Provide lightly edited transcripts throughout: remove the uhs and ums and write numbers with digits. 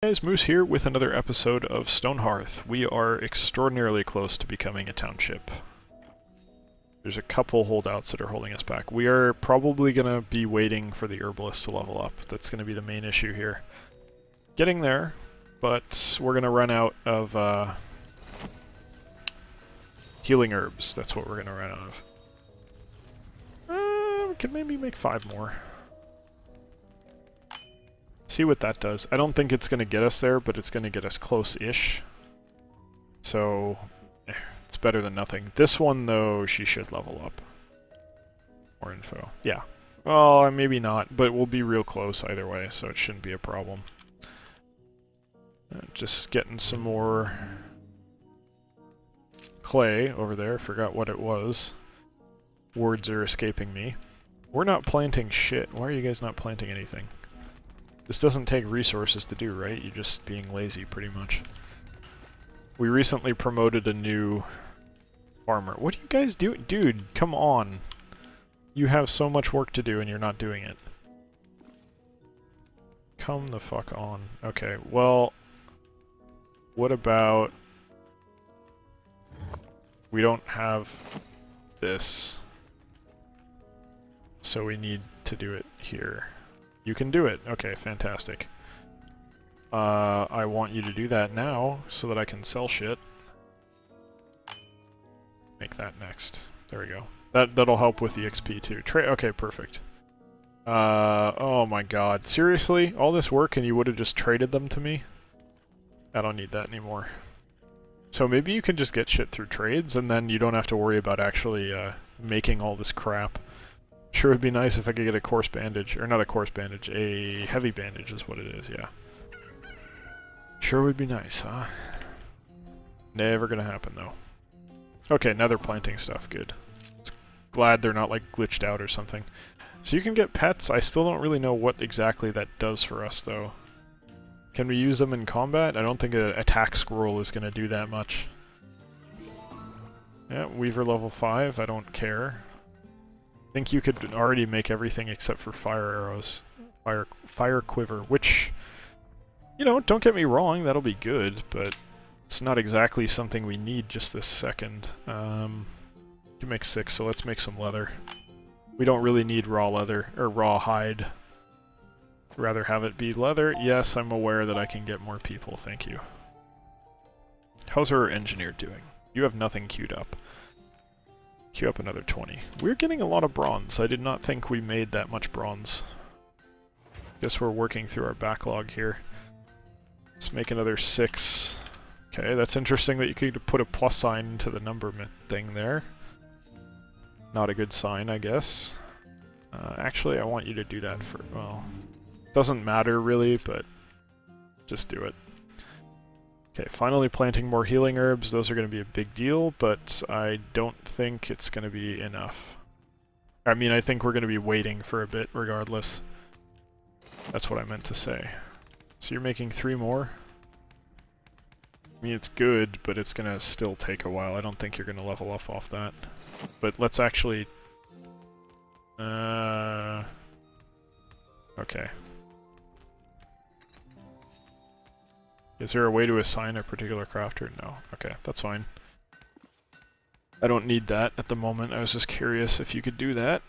Hey guys, Moose here with another episode of Stonehearth. We are extraordinarily close to becoming a township. There's a couple holdouts that are holding us back. We are probably going to be waiting for the herbalist to level up. That's going to be the main issue here. Getting there, but we're going to run out of healing herbs. That's what we're going to run out of. We can maybe make 5 more. See what that does. I don't think it's going to get us there, but it's going to get us close-ish. So, it's better than nothing. This one, though, she should level up. More info. Yeah. Well, maybe not, but we'll be real close either way, so it shouldn't be a problem. Just getting some more clay over there. Forgot what it was. Words are escaping me. We're not planting shit. Why are you guys not planting anything? This doesn't take resources to do, right? You're just being lazy, pretty much. We recently promoted a new farmer. What do you guys do? Dude, come on. You have so much work to do and you're not doing it. Come the fuck on. Okay, well... What about... We don't have this. So we need to do it here. You can do it. Okay, fantastic. I want you to do that now, so that I can sell shit. Make that next. There we go. That'll help with the XP too. Okay, perfect. Oh my god. Seriously? All this work and you would have just traded them to me? I don't need that anymore. So maybe you can just get shit through trades, and then you don't have to worry about actually making all this crap. Sure would be nice if I could get a coarse bandage, or not a coarse bandage, a heavy bandage is what it is, yeah. Sure would be nice, huh? Never gonna happen, though. Okay, now they're planting stuff, good. Glad they're not, like, glitched out or something. So you can get pets, I still don't really know what exactly that does for us, though. Can we use them in combat? I don't think an attack scroll is gonna do that much. Yeah, Weaver level 5, I don't care. I think you could already make everything except for fire arrows. Fire quiver, which, you know, don't get me wrong, that'll be good, but it's not exactly something we need just this second. You can make 6, so let's make some leather. We don't really need raw leather, or raw hide. I'd rather have it be leather. Yes, I'm aware that I can get more people, thank you. How's our engineer doing? You have nothing queued up. Queue up another 20. We're getting a lot of bronze. I did not think we made that much bronze. Guess we're working through our backlog here. Let's make another 6. Okay, that's interesting that you could put a plus sign to the number thing there. Not a good sign, I guess. Actually, I want you to do that for, well, doesn't matter really, but just do it. Okay, finally planting more healing herbs. Those are going to be a big deal, but I don't think it's going to be enough. I mean, I think we're going to be waiting for a bit regardless. That's what I meant to say. So you're making 3 more? I mean, it's good, but it's going to still take a while. I don't think you're going to level up off that. But let's actually... Okay. Is there a way to assign a particular crafter? No. Okay, that's fine. I don't need that at the moment. I was just curious if you could do that.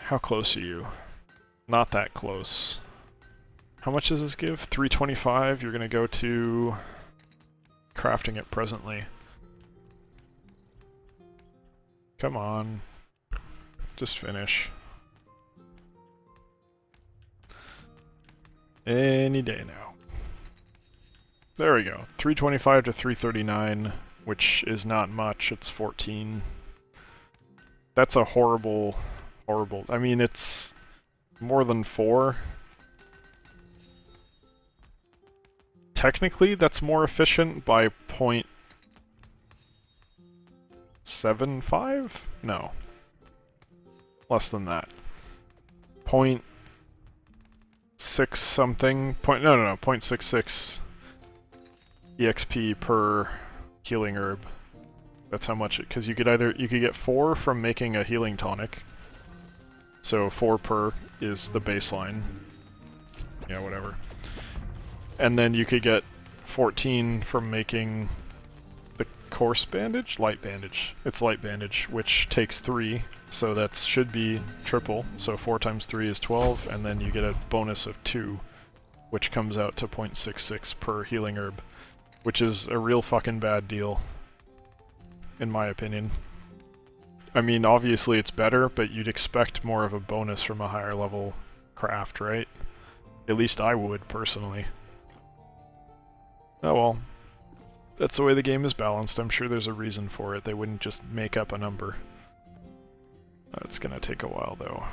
How close are you? Not that close. How much does this give? 325. You're going to go to crafting it presently. Come on. Just finish. Any day now. There we go. 325 to 339, which is not much. It's 14. That's a horrible... I mean, it's more than 4. Technically, that's more efficient by 0.75? No. Less than that. 0.6 something. No, 0.66. EXP per healing herb. That's how much it, because you could get 4 from making a healing tonic. So 4 per is the baseline. Yeah, whatever. And then you could get 14 from making the coarse bandage? Light bandage. It's light bandage, which takes 3, so that should be triple. So 4 times 3 is 12, and then you get a bonus of 2, which comes out to 0.66 per healing herb, which is a real fucking bad deal, in my opinion. I mean, obviously it's better, but you'd expect more of a bonus from a higher level craft, right? At least I would, personally. Oh well. That's the way the game is balanced. I'm sure there's a reason for it. They wouldn't just make up a number. It's gonna take a while, though.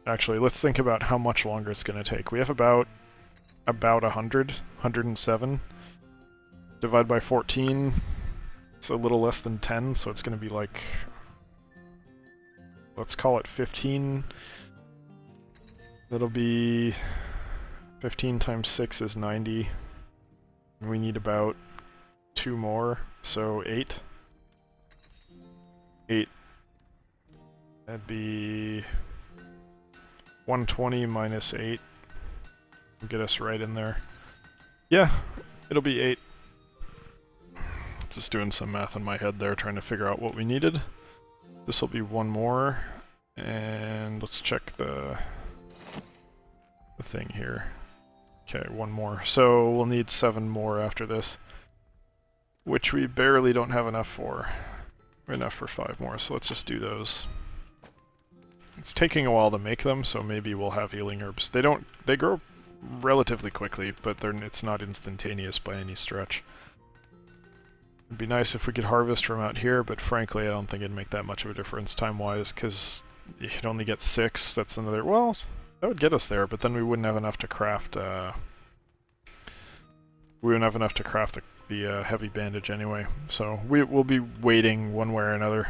Actually, let's think about how much longer it's gonna take. We have about 107. Divide by 14. It's a little less than 10, so it's gonna be like... let's call it 15. That'll be... 15 times 6 is 90. We need about 2 more, so 8. 8. That'd be 120 minus 8. Get us right in there. Yeah, it'll be 8. Just doing some math in my head there, trying to figure out what we needed. This will be 1 more, and let's check the thing here. Okay, 1 more. So we'll need 7 more after this, which we barely don't have enough for. Enough for 5 more, so let's just do those. It's taking a while to make them, so maybe we'll have healing herbs. They grow relatively quickly, but it's not instantaneous by any stretch. It'd be nice if we could harvest from out here, but frankly I don't think it'd make that much of a difference time-wise, because you could only get 6, that's another... well, that would get us there, but then we wouldn't have enough to craft, the heavy bandage anyway, so we'll be waiting one way or another.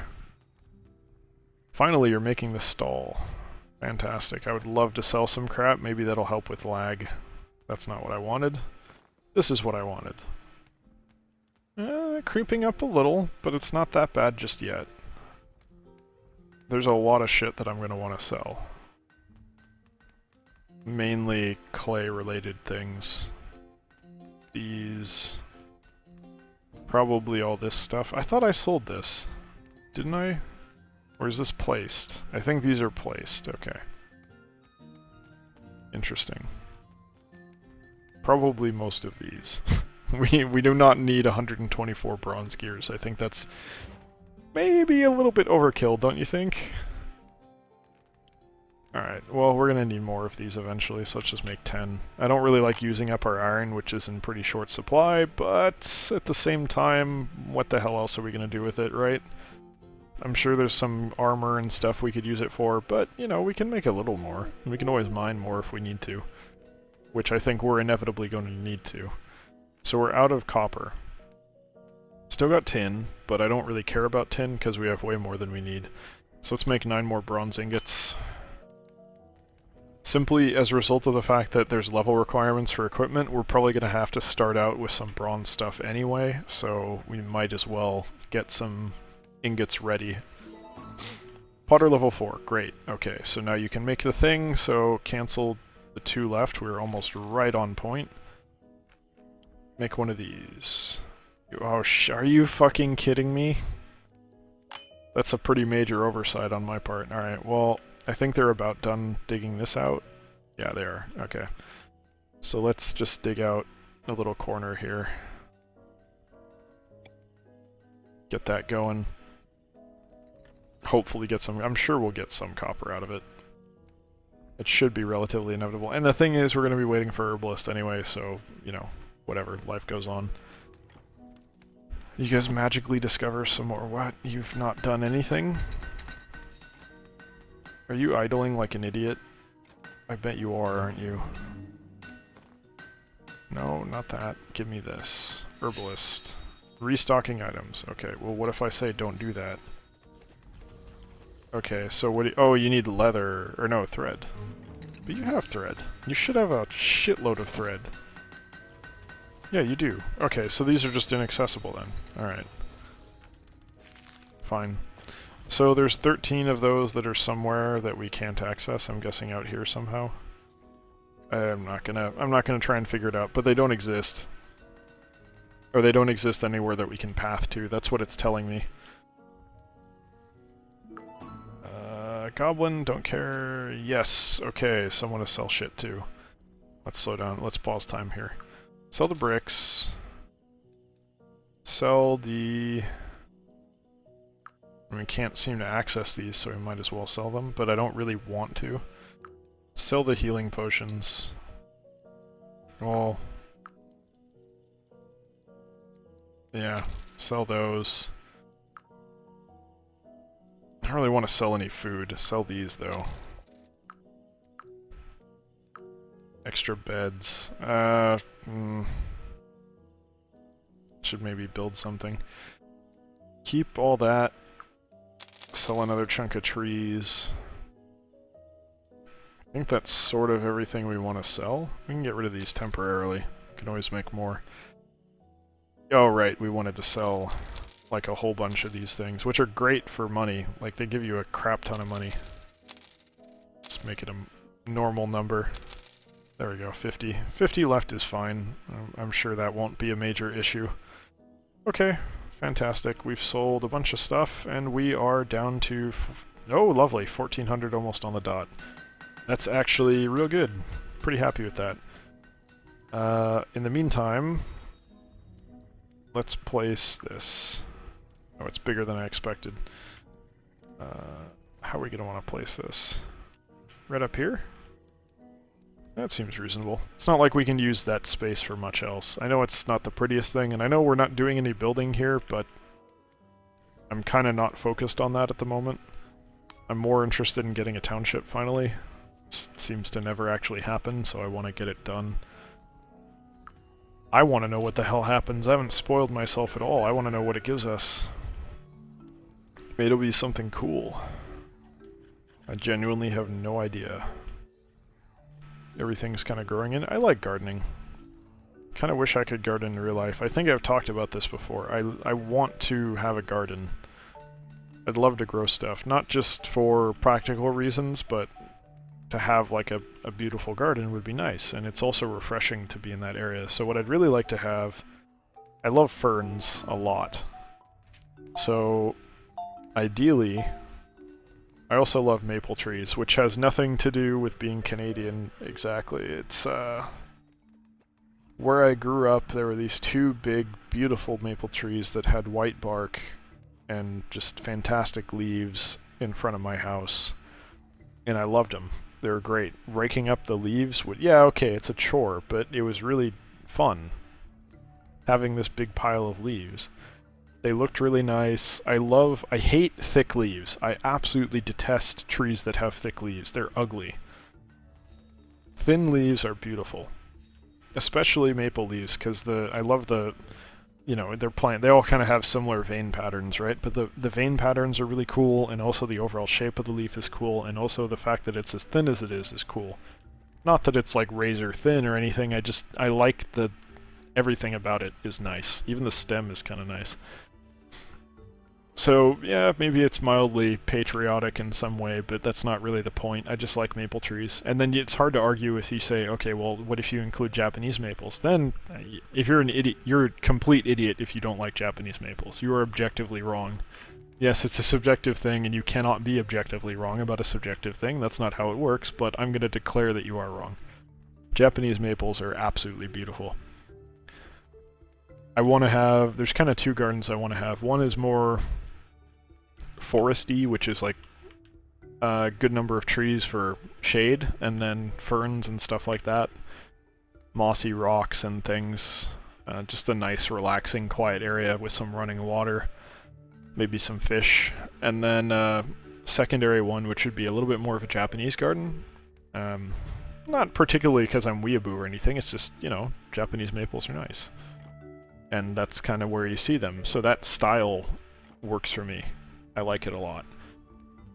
Finally, you're making the stall. Fantastic. I would love to sell some crap, maybe that'll help with lag. That's not what I wanted. This is what I wanted. Creeping up a little, but it's not that bad just yet. There's a lot of shit that I'm going to want to sell. Mainly clay-related things. These... probably all this stuff. I thought I sold this. Didn't I? Or is this placed? I think these are placed. Okay. Interesting. Probably most of these. We do not need 124 bronze gears. I think that's maybe a little bit overkill, don't you think? Alright, well, we're gonna need more of these eventually, so let's just make 10. I don't really like using up our iron, which is in pretty short supply, but at the same time, what the hell else are we gonna do with it, right? I'm sure there's some armor and stuff we could use it for, but, you know, we can make a little more. We can always mine more if we need to, which I think we're inevitably going to need to. So we're out of copper. Still got tin, but I don't really care about tin because we have way more than we need. So let's make 9 more bronze ingots. Simply as a result of the fact that there's level requirements for equipment, we're probably going to have to start out with some bronze stuff anyway, so we might as well get some ingots ready. Potter level 4, great. Okay, so now you can make the thing, so cancel the 2 left, we're almost right on point. Make one of these. Oh, are you fucking kidding me? That's a pretty major oversight on my part. Alright, well, I think they're about done digging this out. Yeah, they are. Okay. So let's just dig out a little corner here. Get that going. Hopefully get some... I'm sure we'll get some copper out of it. It should be relatively inevitable. And the thing is, we're going to be waiting for Herbalist anyway, so, you know, whatever. Life goes on. You guys magically discover some more... What? You've not done anything? Are you idling like an idiot? I bet you are, aren't you? No, not that. Give me this. Herbalist. Restocking items. Okay, well what if I say don't do that? Okay, so what do you... Oh, you need leather. Or no, thread. But you have thread. You should have a shitload of thread. Yeah, you do. Okay, so these are just inaccessible then. Alright. Fine. So there's 13 of those that are somewhere that we can't access. I'm guessing out here somehow. I'm not gonna try and figure it out, but they don't exist. Or they don't exist anywhere that we can path to. That's what it's telling me. Goblin, don't care. Yes, okay, someone to sell shit to. Let's slow down. Let's pause time here. Sell the bricks. Sell the... I mean, can't seem to access these, so we might as well sell them, but I don't really want to. Sell the healing potions. Well... yeah, sell those. I don't really want to sell any food. Sell these, though. Extra beds. Should maybe build something. Keep all that. Sell another chunk of trees. I think that's sort of everything we want to sell. We can get rid of these temporarily. We can always make more. Oh, right, we wanted to sell like a whole bunch of these things, which are great for money. Like, they give you a crap ton of money. Let's make it a normal number. There we go, 50. 50 left is fine. I'm sure that won't be a major issue. Okay, fantastic. We've sold a bunch of stuff, and we are down to... oh, lovely, 1400 almost on the dot. That's actually real good. Pretty happy with that. In the meantime... let's place this. Oh, it's bigger than I expected. How are we going to want to place this? Right up here? That seems reasonable. It's not like we can use that space for much else. I know it's not the prettiest thing, and I know we're not doing any building here, but I'm kind of not focused on that at the moment. I'm more interested in getting a township finally. Seems to never actually happen, so I want to get it done. I want to know what the hell happens. I haven't spoiled myself at all. I want to know what it gives us. Maybe it'll be something cool. I genuinely have no idea. Everything's kind of growing in. I like gardening. Kind of wish I could garden in real life. I think I've talked about this before. I want to have a garden. I'd love to grow stuff. Not just for practical reasons, but to have like a beautiful garden would be nice, and it's also refreshing to be in that area. So what I'd really like to have... I love ferns a lot. So, ideally... I also love maple trees, which has nothing to do with being Canadian exactly. It's, where I grew up, there were these two big, beautiful maple trees that had white bark and just fantastic leaves in front of my house. And I loved them. They were great. Raking up the leaves would... yeah, okay, it's a chore, but it was really fun having this big pile of leaves. They looked really nice. I hate thick leaves. I absolutely detest trees that have thick leaves. They're ugly. Thin leaves are beautiful. Especially maple leaves, because I love the... you know, they all kind of have similar vein patterns, right? But the vein patterns are really cool, and also the overall shape of the leaf is cool, and also the fact that it's as thin as it is cool. Not that it's like razor thin or anything, I like everything about it is nice. Even the stem is kind of nice. So, yeah, maybe it's mildly patriotic in some way, but that's not really the point. I just like maple trees. And then it's hard to argue if you say, okay, well, what if you include Japanese maples? Then, if you're an idiot, you're a complete idiot if you don't like Japanese maples. You are objectively wrong. Yes, it's a subjective thing, and you cannot be objectively wrong about a subjective thing. That's not how it works, but I'm going to declare that you are wrong. Japanese maples are absolutely beautiful. I want to have... there's kind of two gardens I want to have. One is more... foresty, which is like a good number of trees for shade, and then ferns and stuff like that. Mossy rocks and things. Just a nice, relaxing, quiet area with some running water. Maybe some fish. And then secondary one, which would be a little bit more of a Japanese garden. Not particularly because I'm weeaboo or anything, it's just, you know, Japanese maples are nice. And that's kind of where you see them. So that style works for me. I like it a lot.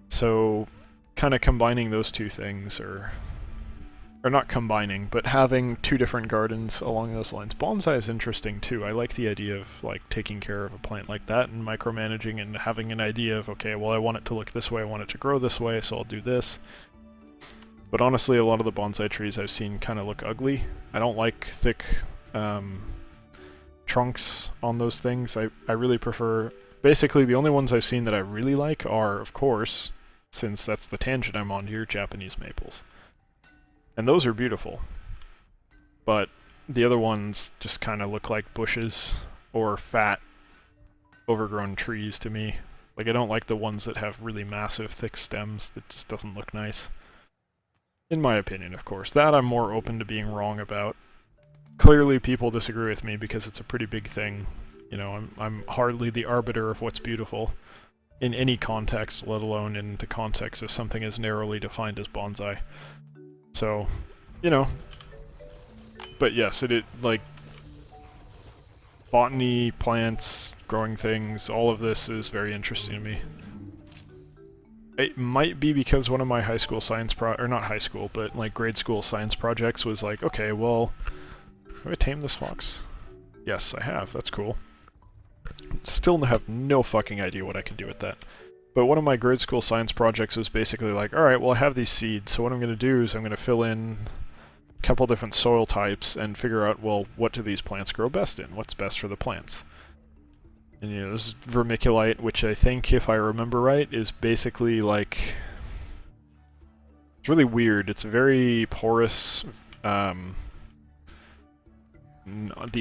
So, kind of combining those two things, or not combining, but having two different gardens along those lines. Bonsai is interesting too. I like the idea of like taking care of a plant like that and micromanaging and having an idea of, okay, well, I want it to look this way, I want it to grow this way, so I'll do this. But honestly, a lot of the bonsai trees I've seen kind of look ugly. I don't like thick trunks on those things. I really prefer... Basically, the only ones I've seen that I really like are, of course, since that's the tangent I'm on here, Japanese maples. And those are beautiful. But the other ones just kind of look like bushes or fat, overgrown trees to me. Like, I don't like the ones that have really massive, thick stems. That just doesn't look nice. In my opinion, of course. That I'm more open to being wrong about. Clearly, people disagree with me because it's a pretty big thing. You know, I'm hardly the arbiter of what's beautiful in any context, let alone in the context of something as narrowly defined as bonsai. So, you know. But yes, like, botany, plants, growing things, all of this is very interesting to me. It might be because one of my high school science or not high school, but like grade school science projects was like, okay, well, have I tamed this fox? Yes, I have. That's cool. Still have no fucking idea what I can do with that. But one of my grade school science projects was basically like, alright, well I have these seeds, so what I'm going to do is I'm going to fill in a couple different soil types and figure out, well, what do these plants grow best in? What's best for the plants? And you know, this is vermiculite, which I think, if I remember right, is basically like... It's really weird. It's very porous, the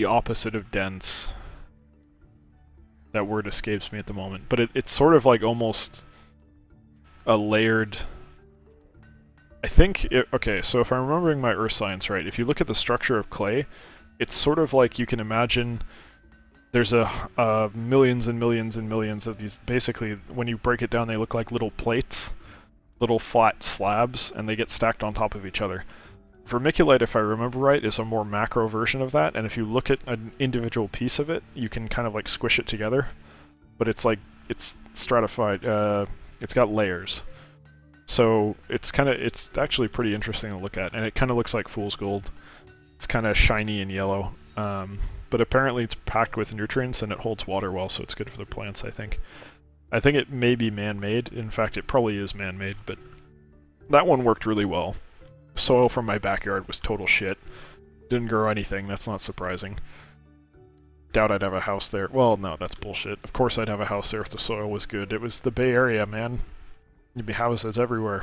opposite of dense. That word escapes me at the moment. But it's sort of like almost a layered... I think... okay, so if I'm remembering my earth science right, if you look at the structure of clay, it's sort of like you can imagine... There's millions and millions and millions of these. Basically, when you break it down, they look like little plates, little flat slabs, and they get stacked on top of each other. Vermiculite, if I remember right, is a more macro version of that, and if you look at an individual piece of it, you can kind of like squish it together. But it's like, it's stratified, it's got layers. So it's actually pretty interesting to look at, and it kind of looks like fool's gold. It's kind of shiny and yellow. But apparently it's packed with nutrients and it holds water well, so it's good for the plants, I think. I think it may be man-made. In fact, it probably is man-made, but that one worked really well. Soil from my backyard was total shit. Didn't grow anything, that's not surprising. Doubt I'd have a house there. Well, no, that's bullshit. Of course I'd have a house there if the soil was good. It was the Bay Area, man. There'd be houses everywhere.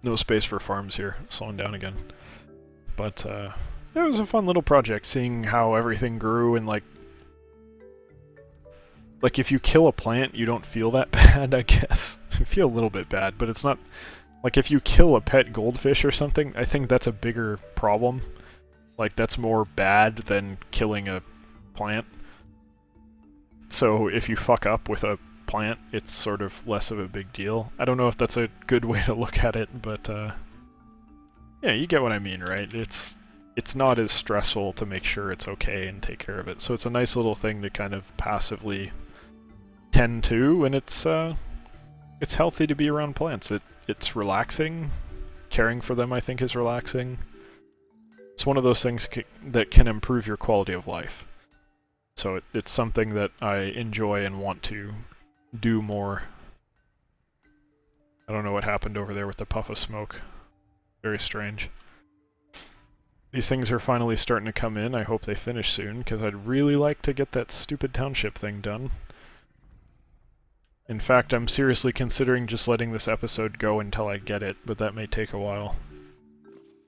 No space for farms here. Slowing down again. But, it was a fun little project, seeing how everything grew and, like, if you kill a plant, you don't feel that bad, I guess. You feel a little bit bad, but it's not... Like, if you kill a pet goldfish or something, I think that's a bigger problem. Like, that's more bad than killing a plant. So, if you fuck up with a plant, it's sort of less of a big deal. I don't know if that's a good way to look at it, but, yeah, you get what I mean, right? It's not as stressful to make sure it's okay and take care of it. So it's a nice little thing to kind of passively tend to, and it's healthy to be around plants. It's relaxing. Caring for them, I think, is relaxing. It's one of those things that can improve your quality of life. So it's something that I enjoy and want to do more. I don't know what happened over there with the puff of smoke. Very strange. These things are finally starting to come in. I hope they finish soon, because I'd really like to get that stupid township thing done. In fact, I'm seriously considering just letting this episode go until I get it, but that may take a while.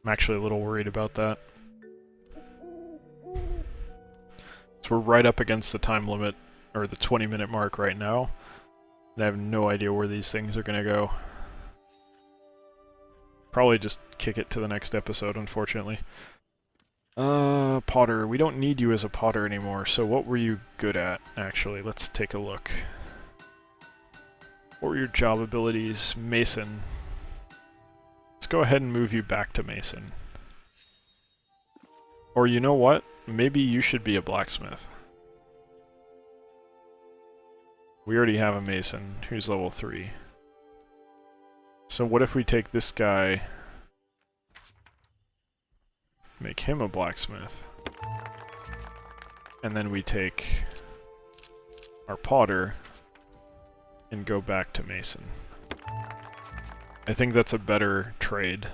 I'm actually a little worried about that. So we're right up against the time limit, or the 20-minute mark right now, and I have no idea where these things are going to go. Probably just kick it to the next episode, unfortunately. Potter. We don't need you as a potter anymore, so what were you good at, actually? Let's take a look. What were your job abilities? Mason. Let's go ahead and move you back to Mason. Or you know what? Maybe you should be a blacksmith. We already have a Mason, who's level 3. So what if we take this guy, make him a blacksmith, and then we take our potter and go back to Mason. I think that's a better trade.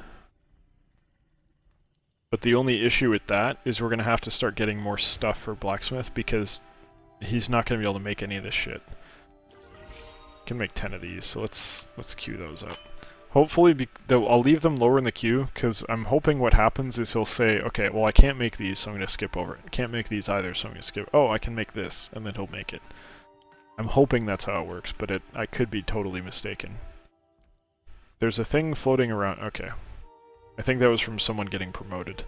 But the only issue with that is we're going to have to start getting more stuff for blacksmith because he's not going to be able to make any of this shit. Can make 10 of these, so let's queue those up. Hopefully, I'll leave them lower in the queue, because I'm hoping what happens is he'll say, okay, well I can't make these, so I'm going to skip over it. Can't make these either, so I'm going to skip. Oh, I can make this, and then he'll make it. I'm hoping that's how it works, but I could be totally mistaken. There's a thing floating around. Okay. I think that was from someone getting promoted.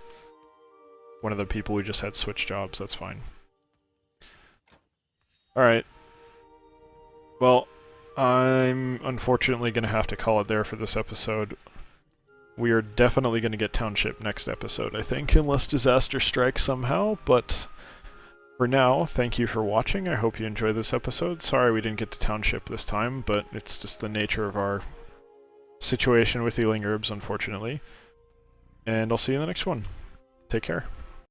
One of the people who just had switch jobs, that's fine. Alright. Well, I'm unfortunately going to have to call it there for this episode. We are definitely going to get Township next episode, I think, unless disaster strikes somehow, but for now, thank you for watching. I hope you enjoyed this episode. Sorry we didn't get to Township this time, but it's just the nature of our situation with healing herbs, unfortunately. And I'll see you in the next one. Take care.